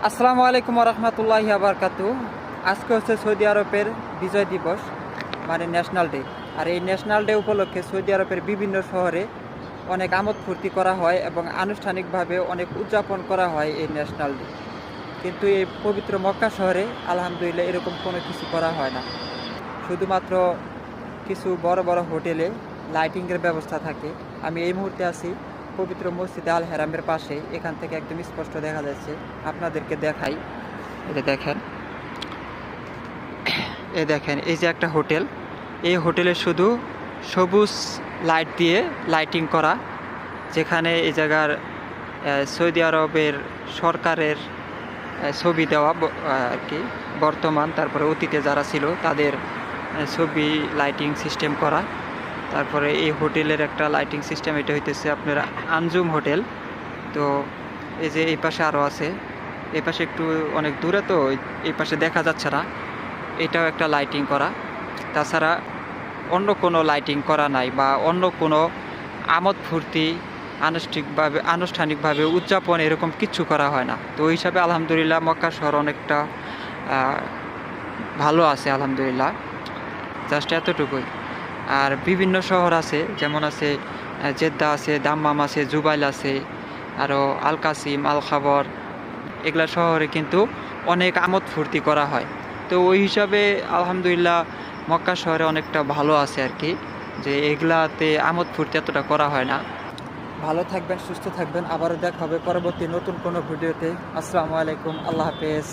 আসসালামু আলাইকুম রহমতুল্লাহি বারকাতু। আজকে হচ্ছে সৌদি আরবের বিজয় দিবস, মানে ন্যাশনাল ডে। আর এই ন্যাশনাল ডে উপলক্ষে সৌদি আরবের বিভিন্ন শহরে অনেক আমোদ ফুর্তি করা হয় এবং আনুষ্ঠানিকভাবে অনেক উদযাপন করা হয় এই ন্যাশনাল ডে। কিন্তু এই পবিত্র মক্কা শহরে আলহামদুলিল্লাহ এরকম কোনো কিছু করা হয় না। শুধুমাত্র কিছু বড় বড় হোটেলে লাইটিংয়ের ব্যবস্থা থাকে। আমি এই মুহূর্তে আছি পবিত্র মসজিদে আল হেরামের পাশে। এখান থেকে একদম স্পষ্ট দেখা যাচ্ছে, আপনাদেরকে দেখাই। এটা দেখেন, দেখেন এই যে একটা হোটেল, এই হোটেলে শুধু সবুজ লাইট দিয়ে লাইটিং করা, যেখানে এই জায়গার সৌদি আরবের সরকারের ছবি দেওয়া আর কি, বর্তমান তারপরে অতীতে যারা ছিল তাদের ছবি লাইটিং সিস্টেম করা। তারপরে এই হোটেলের একটা লাইটিং সিস্টেম, এটা হইতেছে আপনার আঞ্জুম হোটেল। তো এই যে এই পাশে আরও আছে, এই পাশে একটু অনেক দূরে, তো এই পাশে দেখা যাচ্ছে না, এটাও একটা লাইটিং করা। তাছাড়া অন্য কোনো লাইটিং করা নাই বা অন্য কোনো আমোদ ফুর্তি আনুষ্ঠানিকভাবে উদযাপন এরকম কিচ্ছু করা হয় না। তো ওই হিসাবে আলহামদুলিল্লাহ মক্কা শহর অনেকটা ভালো আছে আলহামদুলিল্লাহ। জাস্ট এতটুকুই। আর বিভিন্ন শহর আছে, যেমন আছে জেদ্দা আছে, দাম্মাম আছে, জুবাইল আছে, আরও আল কাসিম, আল খাবর, এগুলা শহরে কিন্তু অনেক আমোদ ফুর্তি করা হয়। তো ওই হিসাবে আলহামদুলিল্লাহ মক্কা শহরে অনেকটা ভালো আছে আর কি, যে এগুলাতে আমোদ ফুর্তি এতটা করা হয় না। ভালো থাকবেন, সুস্থ থাকবেন, আবারও দেখা হবে পরবর্তী নতুন কোনো ভিডিওতে। আসসালামু আলাইকুম, আল্লাহ হাফেজ।